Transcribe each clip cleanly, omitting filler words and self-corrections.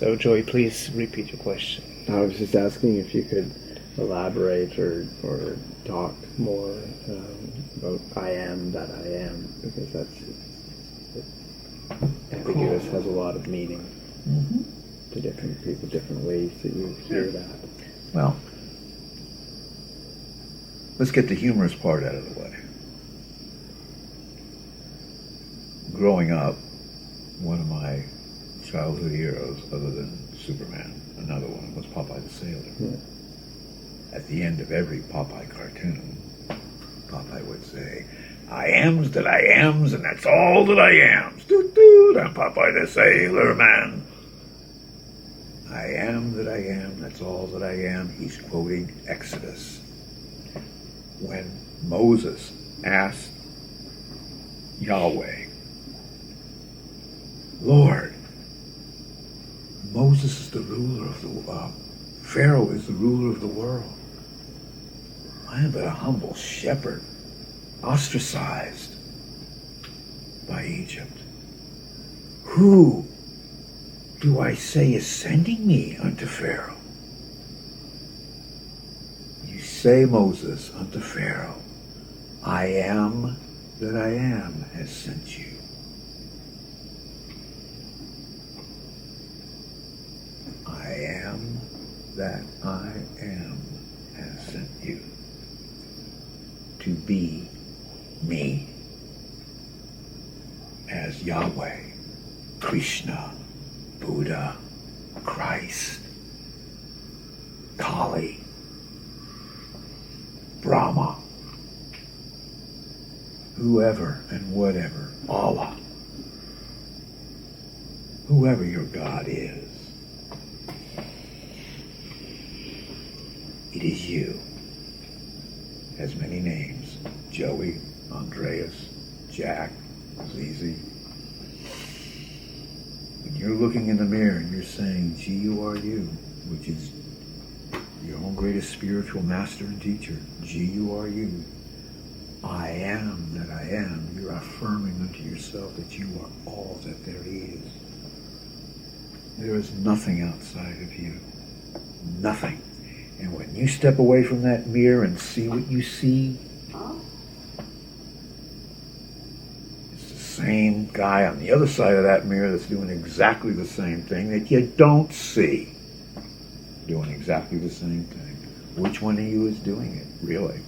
So Joey, please repeat your question. I was just asking if you could elaborate or talk more about I am that I am, because that's ambiguous, has a lot of meaning to different people, different ways that you hear that. Well, let's get the humorous part out of the way. Growing up, one of my childhood heroes, other than Superman, another one was Popeye the Sailor. Yeah. At the end of every Popeye cartoon, Popeye would say, I am's that I am's, and that's all that I am's. Doot, I'm Popeye the Sailor Man. I am that I am, that's all that I am. He's quoting Exodus. When Moses asked Yahweh, Lord, Moses is the ruler of the Pharaoh is the ruler of the world. I am but a humble shepherd, ostracized by Egypt. Who do I say is sending me unto Pharaoh? You say, Moses, unto Pharaoh, I am that I am has sent you. I am that I am has sent you to be me as Yahweh, Krishna, Buddha, Christ, Kali, Brahma, whoever and whatever, Allah, whoever your God is. It is you. Has many names. Joey, Andreas, Jack, Zizi. When you're looking in the mirror and you're saying G.U.R.U, which is your own greatest spiritual master and teacher, G.U.R.U, I am that I am, you're affirming unto yourself that you are all that there is. There is nothing outside of you. Nothing. And when you step away from that mirror and see what you see, it's the same guy on the other side of that mirror that's doing exactly the same thing that you don't see. Doing exactly the same thing. Which one of you is doing it, really?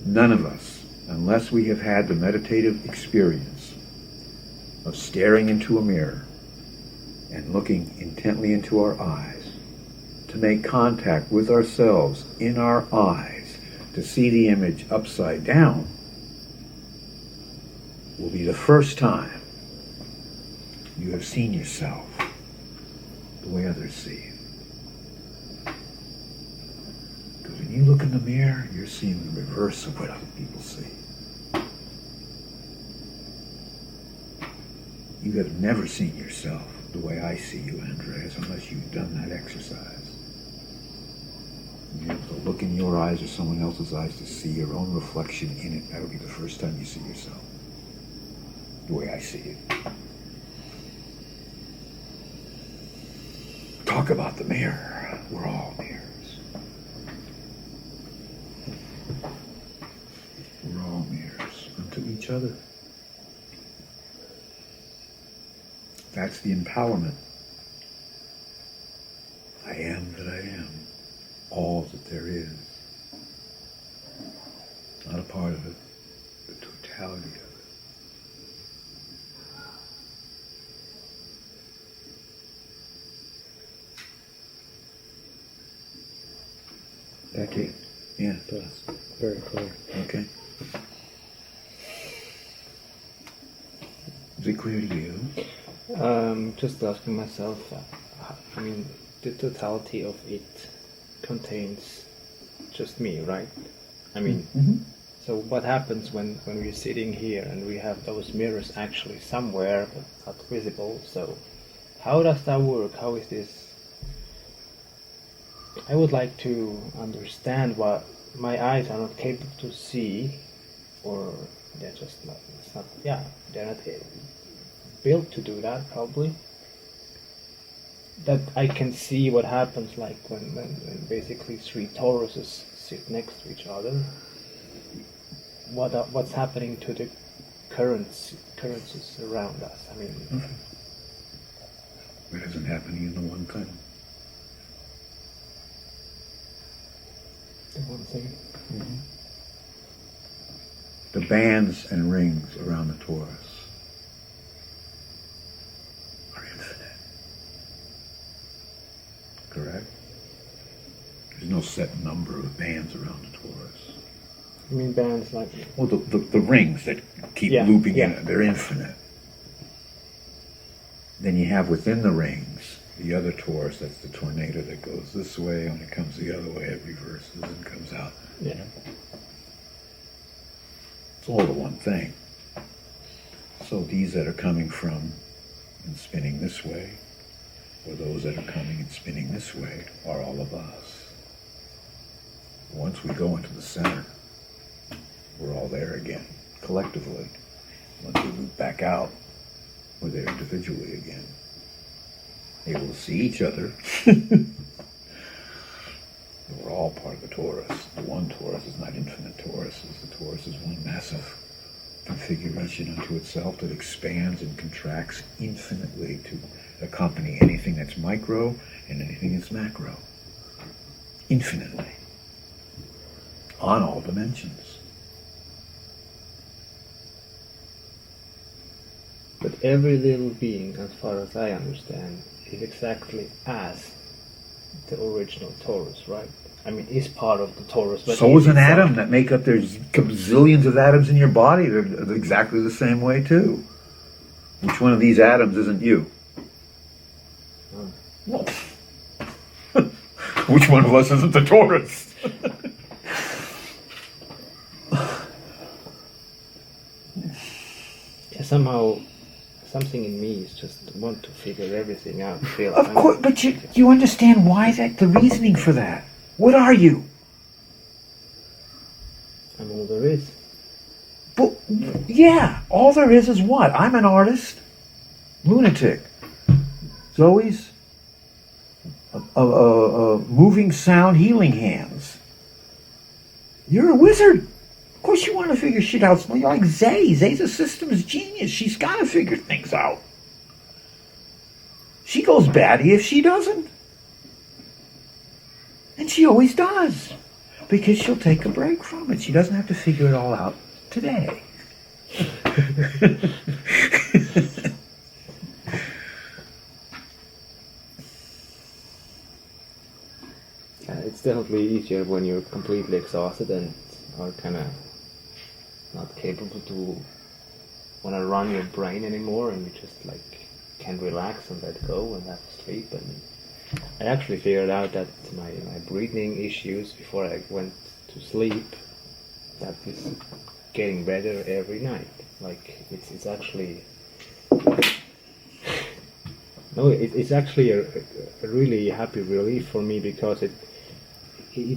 None of us, unless we have had the meditative experience of staring into a mirror and looking intently into our eyes, to make contact with ourselves in our eyes, to see the image upside down, will be the first time you have seen yourself the way others see you. Because when you look in the mirror, you're seeing the reverse of what other people see. You have never seen yourself the way I see you, Andreas, unless you've done that exercise. You're able to look in your eyes or someone else's eyes to see your own reflection in it. That would be the first time you see yourself the way I see you. Talk about the mirror. We're all mirrors. We're all mirrors unto each other. That's the empowerment. I am that I am. All that there is. Not a part of it. The totality of it. Becky. Yeah. That's very clear. Okay. Is it clear to you? Just asking myself, I mean, the totality of it contains just me, right? I mean, so what happens when we're sitting here and we have those mirrors actually somewhere but not visible? So how does that work? How is this I would like to understand what my eyes are not capable to see, or they're just not. It's not. Yeah, they're not built to do that. Probably. That I can see what happens, like when basically three Tauruses sit next to each other. What's happening to the currencies around us? I mean, What isn't happening in the one thing? the one thing. The bands and rings around the torus are infinite. Correct? There's no set number of bands around the torus. You mean bands like? Well, the rings that keep Yeah, looping yeah. in it, they're infinite. Then you have within the rings the other torus, that's the tornado that goes this way, when it comes the other way, it reverses and comes out. Yeah. It's all the one thing. So these that are coming from and spinning this way, or those that are coming and spinning this way, are all of us. Once we go into the center, we're all there again, collectively. Once we move back out, we're there individually again. Able to see each other. We're all part of the torus. The one torus is not infinite toruses. The torus is one massive configuration unto itself that expands and contracts infinitely to accompany anything that's micro and anything that's macro. Infinitely. On all dimensions. But every little being, as far as I understand, is exactly as the original Taurus, right? I mean, is part of the Taurus. But So is an itself. atom that make up, there's zillions of atoms in your body. They're exactly the same way too. Which one of these atoms isn't you? Well, which one of us isn't the Taurus? Yeah, somehow, something in me is just want to figure everything out. Feel Of course, but you understand why that, the reasoning for that. What are you? I'm all there is. But, yeah, all there is what? I'm an artist. Lunatic. Zoe's moving sound healing hands. You're a wizard. Of course you want to figure shit out. You're like Zay. Zay's a systems genius. She's got to figure things out. She goes batty if she doesn't. And she always does. Because she'll take a break from it. She doesn't have to figure it all out today. It's definitely easier when you're completely exhausted and are kind of not capable to want to run your brain anymore, and you just like can relax and let go and have sleep. And I actually figured out that my breathing issues before I went to sleep, that is getting better every night. Like it's actually no, it's actually a really happy relief for me, because it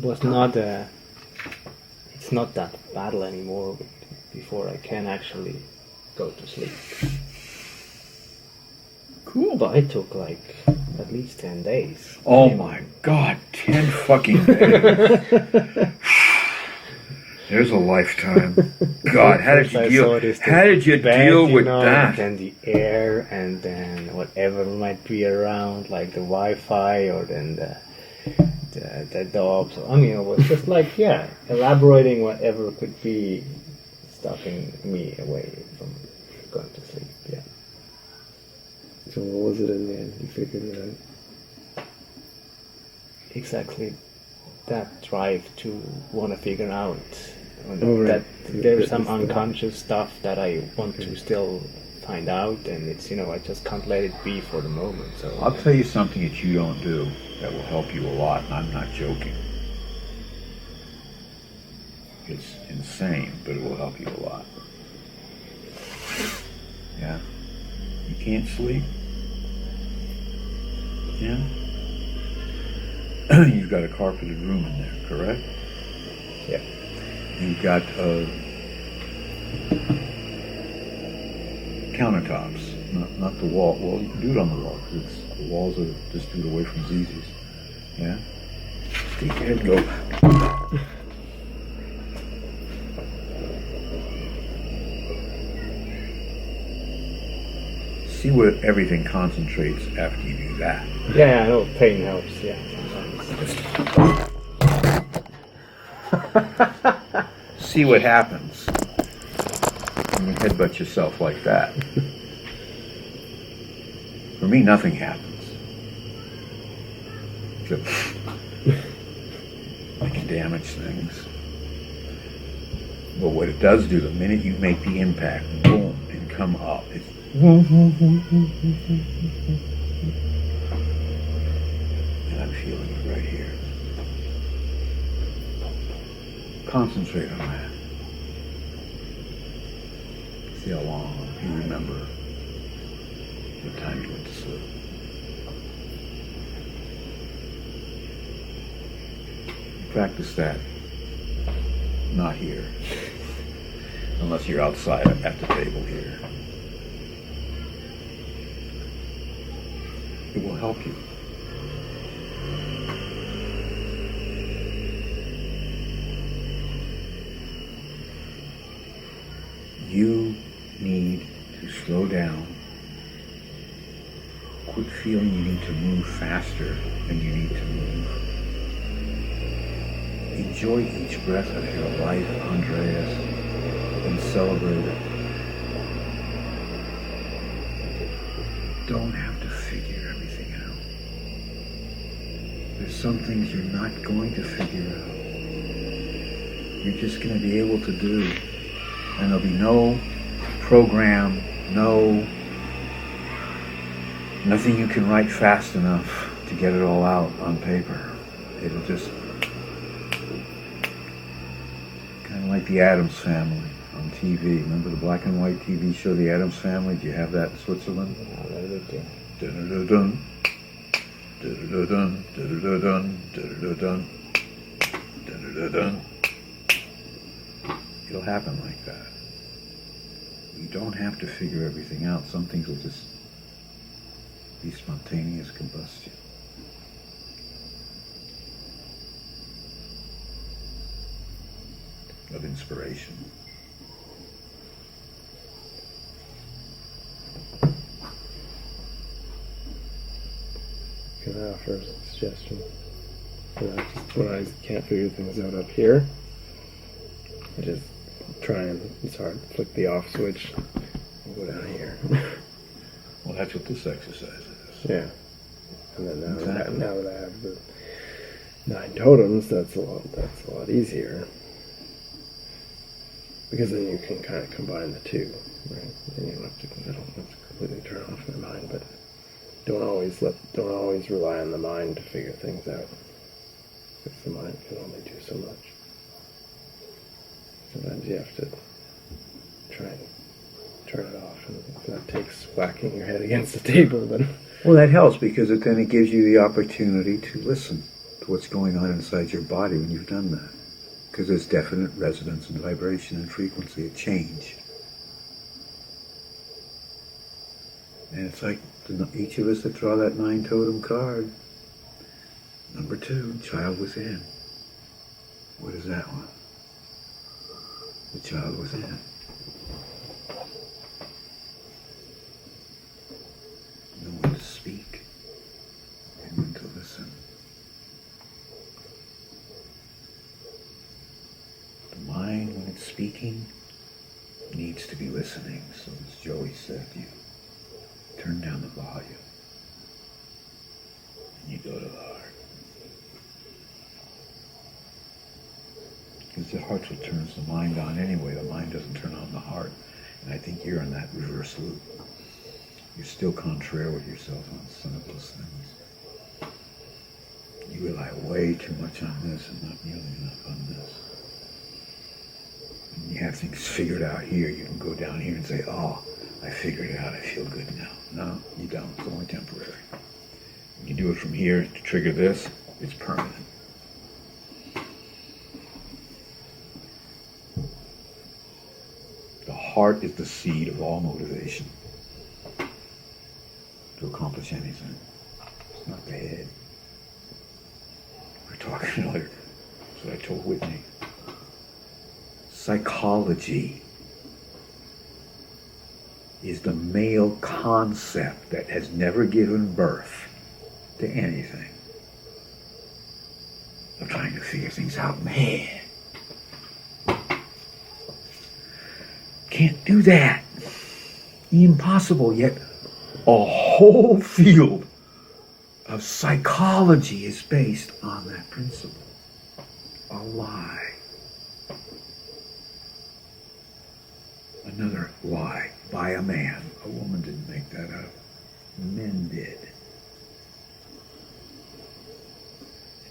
was not it's not that battle anymore before I can actually go to sleep. Cool. But it took like at least 10 days. Oh my God, 10 fucking days. There's a lifetime. God, how did you deal with that? And the air, and then whatever might be around, like the Wi-Fi, or then the dogs. I mean, it was just like, yeah, elaborating whatever could be stopping me away from going to sleep. Yeah. So what was it in the end? You figured it out? Exactly that drive to want to figure out Right. that there's some unconscious stuff that I want to still find out, and it's, I just can't let it be for the moment. So I'll tell you something that you don't do that will help you a lot, and I'm not joking. It's insane, but it will help you a lot. Yeah? You can't sleep? Yeah? You've got a carpeted room in there, correct? Yeah. You've got countertops, not the wall. Well, you can do it on the wall, because the walls are just do it away from ZZs. Yeah? Take your head and go. See where everything concentrates after you do that. Yeah, I know pain helps. Yeah. See what happens when you headbutt yourself like that. For me, nothing happens. Except I can damage things. But what it does do, the minute you make the impact, boom, and come up, it's and I'm feeling it right here. Concentrate on that. See how long you remember the time you went to sleep. Practice that. Not here. Unless you're outside at the table here. It will help you. You need to slow down. Quit feeling you need to move faster than you need to move. Enjoy each breath of your life, Andreas, and celebrate it. Don't have to figure everything out. There's some things you're not going to figure out. You're just going to be able to do. And there'll be no program, nothing you can write fast enough to get it all out on paper. It'll just, kind of like the Addams Family on TV. Remember the black and white TV show, The Addams Family? Do you have that in Switzerland? Dun-dun-dun-dun, dun-dun-dun, dun-dun-dun, dun-dun-dun, dun-dun-dun. It'll happen like that. You don't have to figure everything out. Some things will just be spontaneous combustion. Of inspiration. Can I offer a suggestion? Just when I can't figure things out up here, I just try and, it's hard, flick the off switch and go down here. Well, that's what this exercise is. Yeah. And then now, Exactly. now that I have the 9 totems, that's a lot easier. Because then you can kind of combine the two, right? Then you don't have to completely turn off my mind, but don't always rely on the mind to figure things out. Because the mind can only do so much. Sometimes you have to try and turn it off, and if that takes whacking your head against the table, then... Well, that helps because then it gives you the opportunity to listen to what's going on inside your body when you've done that. Because there's definite resonance and vibration and frequency, a change. And it's like each of us that draw that 9 totem card. Number 2, child within. What is that one? The child within. Know when to speak and when to listen. The mind, when it's speaking, needs to be listening. So as Joey said, you turn down the volume and you go to the heart. Because the heart's what turns the mind on anyway. The mind doesn't turn on the heart. And I think you're in that reverse loop. You're still contrary with yourself on some of those things. You rely way too much on this and not nearly enough on this. When you have things figured out here, you can go down here and say, oh, I figured it out, I feel good now. No, you don't. It's only temporary. You do it from here to trigger this, It's permanent. The heart is the seed of all motivation to accomplish anything. It's not the head. We're talking earlier. That's what I told Whitney. Psychology is the male concept that has never given birth to anything. I'm trying to figure things out in my head. Can't do that. Impossible, yet a whole field of psychology is based on that principle. A lie. Another lie by a man. A woman didn't make that up. Men did.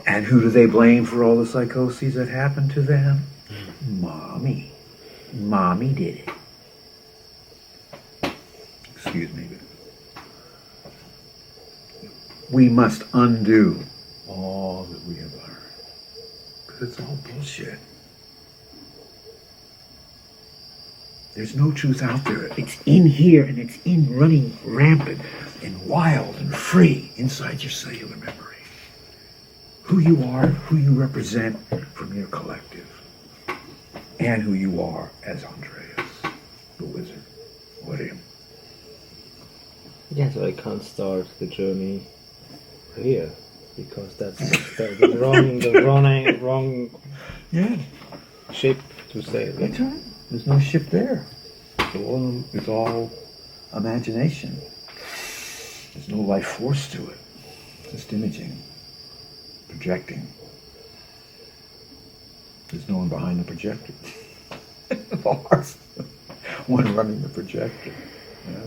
And who do they blame for all the psychoses that happened to them? Mommy. Mommy did it. Excuse me. We must undo all that we have learned. Because it's all bullshit. There's no truth out there. It's in here and it's in running rampant and wild and free inside your cellular memory. Who you are, who you represent from your collective, and who you are as Andreas, the wizard. What him? Yeah, so I can't start the journey here because that's the wrong Yeah, ship to sail. that's right. There's no ship there. It's all imagination. There's no life force to it. Just imaging, projecting. There's no one behind the projector. The heart's one running the projector. Yeah.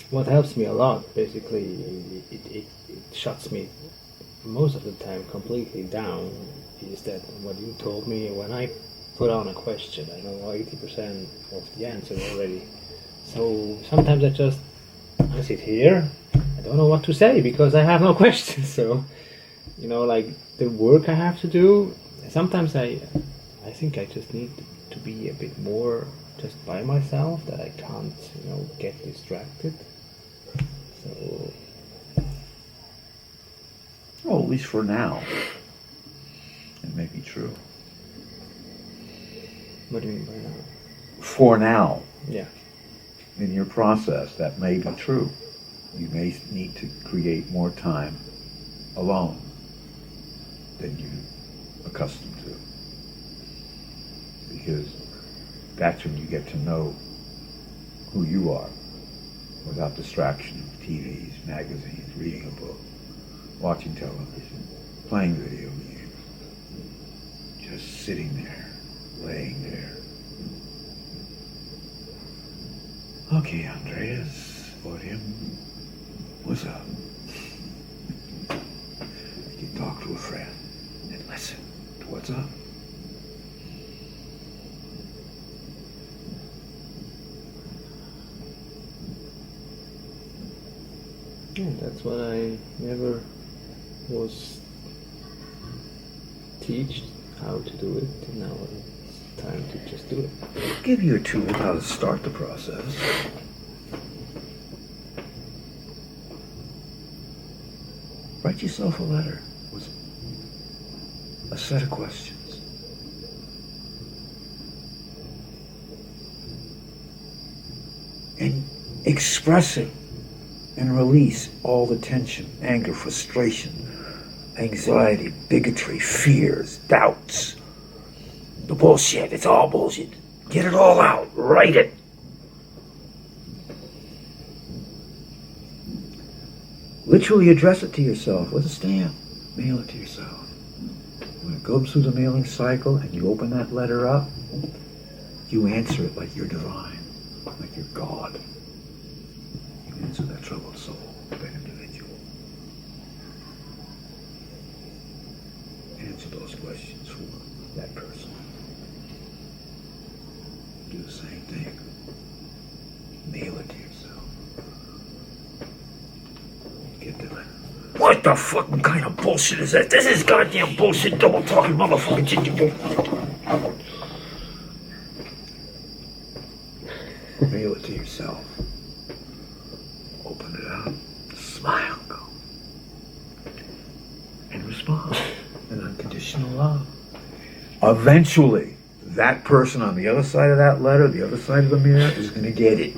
What helps me a lot, basically, it shuts me most of the time completely down, is that what you told me when I put on a question, I know 80% of the answer already. So sometimes I sit here, I don't know what to say because I have no questions. So, like the work I have to do, sometimes I think I just need to be a bit more just by myself, that I can't, get distracted. So, Well, at least for now. It may be true. what do you mean by now? For now, Yeah. in your process, that may be true. You may need to create more time alone than you're accustomed to. Because that's when you get to know who you are without distraction of TVs, magazines, reading a book, watching television, playing video games. Just sitting there, laying there. Okay, Andreas, Odium, what's up? You talk to a friend and listen to what's up. Yeah, that's what I never was teached how to do it, and now it's time to just do it. I'll give you a tool how to start the process. Write yourself a letter with a set of questions. And express it and release all the tension, anger, frustration, anxiety, bigotry, fears, doubts. The bullshit, it's all bullshit. Get it all out, write it. Literally address it to yourself with a stamp. Mail it to yourself. When it goes through the mailing cycle and you open that letter up, you answer it like you're divine, like you're God. You answer that troubled soul, that individual. Answer those questions for that person. Do the same thing. Mail it to yourself. What the fucking kind of bullshit is that? This is goddamn bullshit, double talking motherfucking shit. Mail it to yourself. Open it up. Smile, go. And respond. An unconditional love. Eventually, that person on the other side of that letter, the other side of the mirror, is going to get it.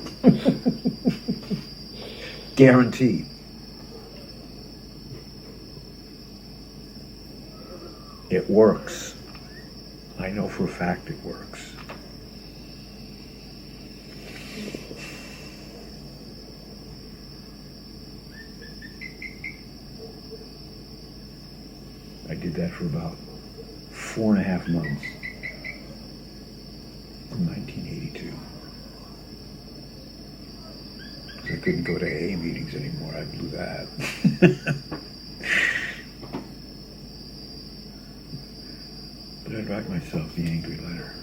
Guaranteed. It works. I know for a fact it works. I did that for about 4.5 months in 1982. Because I couldn't go to AA meetings anymore. I blew that. But I'd write myself the angry letter.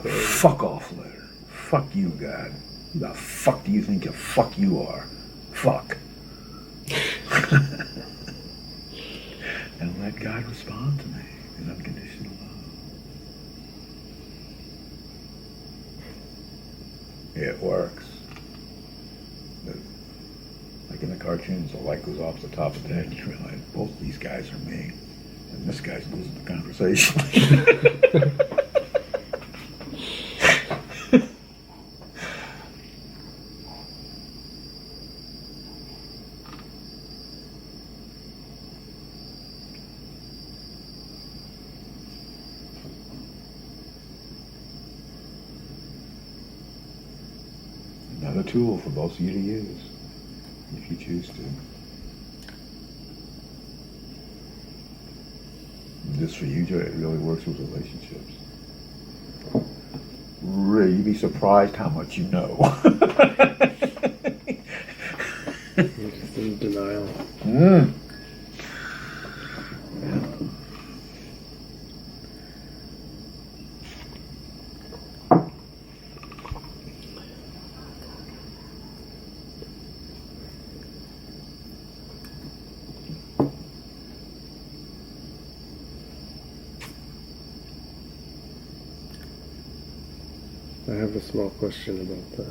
The fuck off letter. Fuck you, God. Who the fuck do you think the fuck you are? Fuck. And let God respond to me in unconditional love. It works. Like in the cartoons, the light goes off the top of the head and you realize both these guys are me. And this guy's losing the conversation. Another tool for both of you to use, if you choose to. This for you, Joe, it really works with relationships. Really, you'd be surprised how much you know. You're just in denial. Mm. I have a small question about the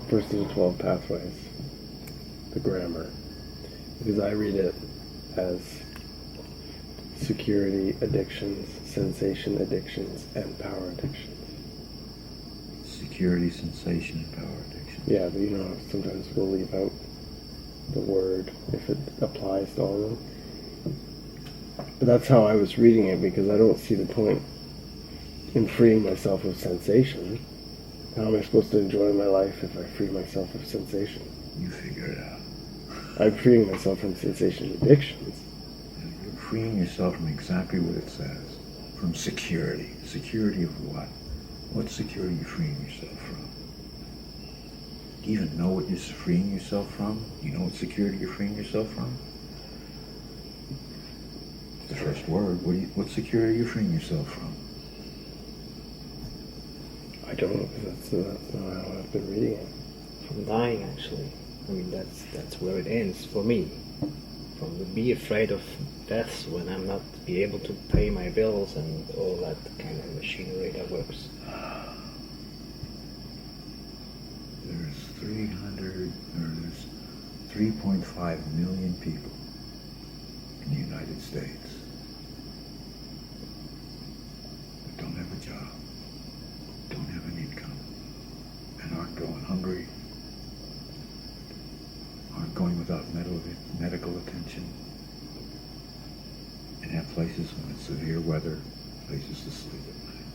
first of the 12 pathways, the grammar, because I read it as security addictions, sensation addictions, and power addictions. Security, sensation, and power addiction. Yeah, but you know, sometimes we'll leave out the word if it applies to all of them. But that's how I was reading it, because I don't see the point in freeing myself of sensation. How am I supposed to enjoy my life if I free myself of sensation? You figure it out. I'm freeing myself from sensation addictions. You're freeing yourself from exactly what it says. From security. Security of what? What security are you freeing yourself from? Do you even know what you're freeing yourself from? Do you know what security you're freeing yourself from? The first word. What security are you freeing yourself from? I don't know, because that's not how I've been reading it. From dying, actually. I mean, that's where it ends for me. From the be afraid of death when I'm not be able to pay my bills and all that kind of machinery that works. There's 3.5 million people in the United States that don't have a job, don't have an income, and aren't going hungry, aren't going without medical attention, and have places when it's severe weather, places to sleep at night.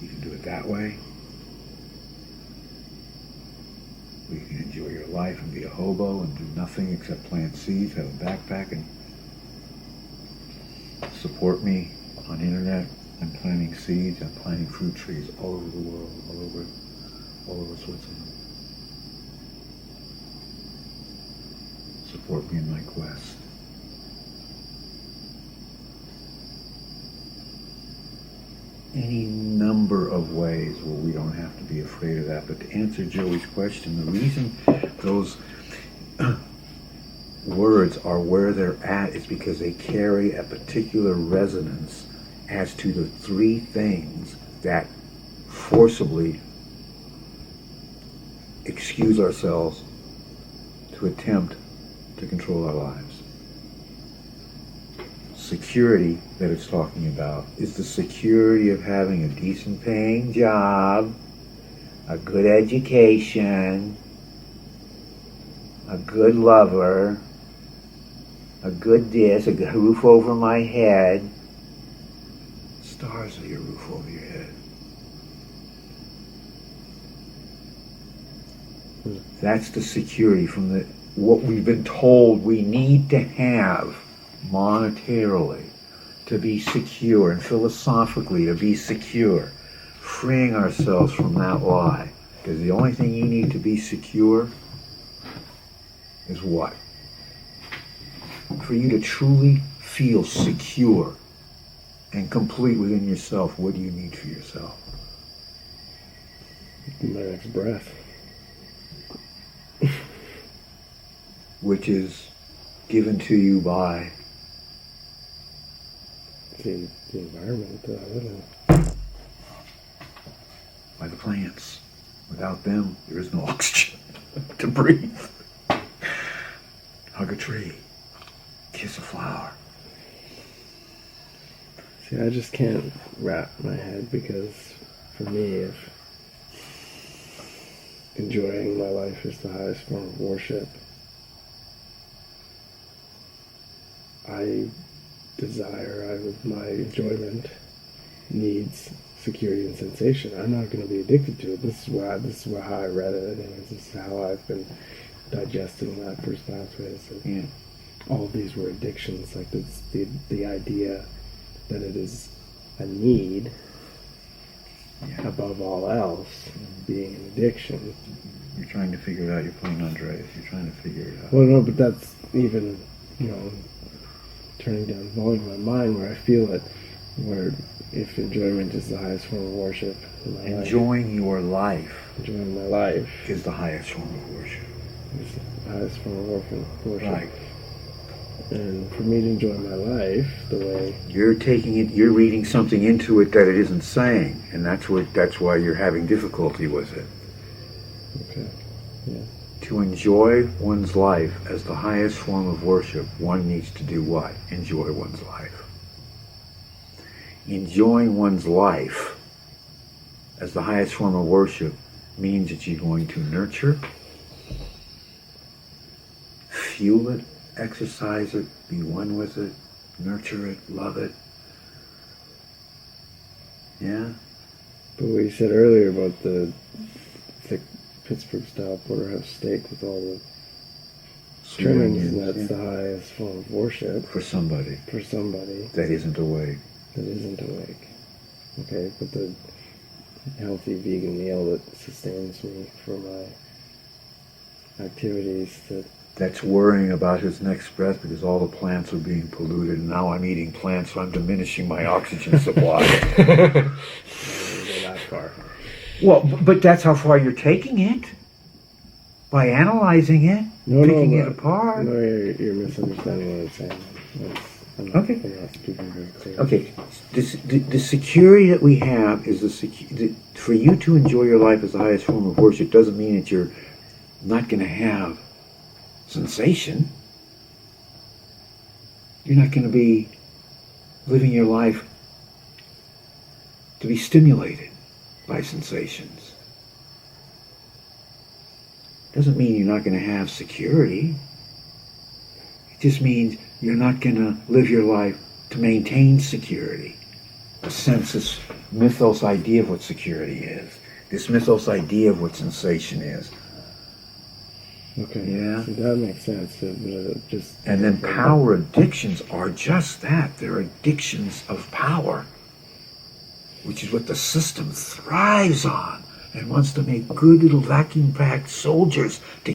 You can do it that way. Or you can enjoy your life and be a hobo and do nothing except plant seeds, have a backpack, and support me on internet. I'm planting seeds, I'm planting fruit trees all over the world, all over Switzerland. Support me in my quest. any number of ways where we don't have to be afraid of that. But to answer Joey's question, the reason those words are where they're at is because they carry a particular resonance as to the three things that forcibly excuse ourselves to attempt to control our lives. Security that it's talking about is the security of having a decent paying job, a good education, a good lover, a good this, a good roof over my head. Stars are your roof over your head. That's the security from what we've been told we need to have monetarily to be secure, and philosophically to be secure. Freeing ourselves from that lie. Because the only thing you need to be secure is what? For you to truly feel secure and complete within yourself, what do you need for yourself? My next breath. Which is given to you by the environment that I live in. By the plants. Without them, there is no oxygen to breathe. Hug a tree. Kiss a flower. See, I just can't wrap my head because for me, if enjoying my life is the highest form of worship, my enjoyment needs security and sensation. I'm not going to be addicted to it. This is how I read it, and this is how I've been digesting that first pathways. Yeah. All of these were addictions, like the idea that it is a need above all else, being an addiction. You're trying to figure it out. You're playing Andreas. You're trying to figure it out. Well, no, but that's even, turning down the volume of my mind where I feel it, where if enjoyment is the highest form of worship in my enjoying your life. Enjoying my life is the highest form of worship. Is the highest form of worship. Right. And for me to enjoy my life the way you're taking it, you're reading something into it that it isn't saying, and that's why you're having difficulty with it. Okay. Yeah. To enjoy one's life as the highest form of worship, one needs to do what? Enjoy one's life. Enjoying one's life as the highest form of worship means that you're going to nurture, fuel it, exercise it, be one with it, nurture it, love it. Yeah? But what you said earlier about the thick Pittsburgh-style porterhouse steak with all the trimmings, and that's the highest form of worship. For somebody. That isn't awake. Okay, but the healthy vegan meal that sustains me for my activities that's worrying about his next breath because all the plants are being polluted, and now I'm eating plants, so I'm diminishing my oxygen supply. I didn't go that far. Well, but that's how far you're taking it. By analyzing it, picking it apart. No, you're misunderstanding what I'm saying. I'm not speaking very clearly. Okay, the security that we have is for you to enjoy your life as the highest form of worship doesn't mean that you're not going to have sensation. You're not going to be living your life to be stimulated by sensations. Doesn't mean you're not going to have security. It just means you're not going to live your life to maintain security. A sense, this mythos idea of what security is. This mythos idea of what sensation is. Okay. Yeah. So that makes sense. And then power addictions are just that. They're addictions of power, which is what the system thrives on and wants to make good little vacuum-packed soldiers to